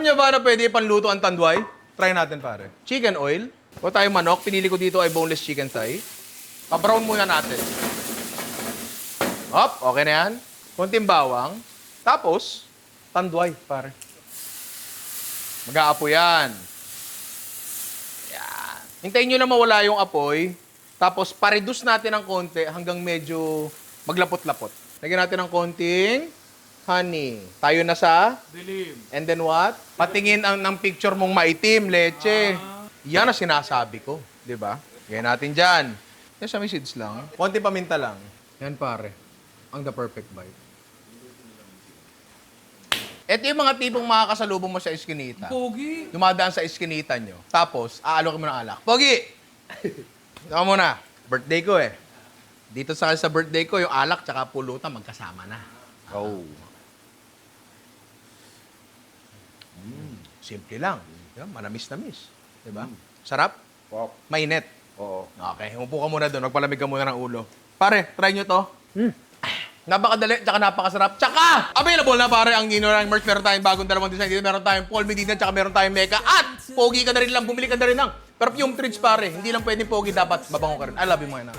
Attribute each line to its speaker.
Speaker 1: nyo ba na pwede panluto ang tanduay? Try natin, pare. Chicken oil. O tayong manok. Pinili ko dito ay boneless chicken thigh. Pa-brown muna natin. Hop, okay na yan. Konting bawang. Tapos, tanduay, pare. Mag-aapoy yan. Yan. Hintayin nyo na mawala yung apoy. Tapos, pa-reduce natin ng konti hanggang medyo maglapot-lapot. Lagyan natin ng konting honey. Tayo na sa...
Speaker 2: Dilim.
Speaker 1: And then what? Patingin ng picture mong maitim, leche. Yan ang sinasabi ko. Di ba? Gaya natin dyan. Yan sa may seeds lang. Konti paminta lang. Yan pare. Ang the perfect bite. Ito yung mga tipong makakasalubong mo sa iskinita.
Speaker 2: Pogi.
Speaker 1: Dumadaan sa iskinita nyo. Tapos, aalok mo ng alak. Pogi! Ikaw muna. Birthday ko eh. Dito sa birthday ko, yung alak tsaka pulutan magkasama na. Oh. Simple lang. Diba? Manamis-namis. Diba? Sarap?
Speaker 3: Pop.
Speaker 1: Mainit.
Speaker 3: Oo.
Speaker 1: Okay, umupo ka muna doon. Magpalamig ka muna ng ulo. Pare, try nyo to. Napakadali, tsaka napakasarap. Tsaka, available na pare ang Ninonang merch. Meron tayong bagong dalawang design dito. Meron tayong Paul Medina, tsaka meron tayong Mecha. At, pogi ka na rin lang. Bumili ka na rin ng perfume treats pare. Hindi lang pwedeng pogi, dapat babango ka rin. I love you mga anak.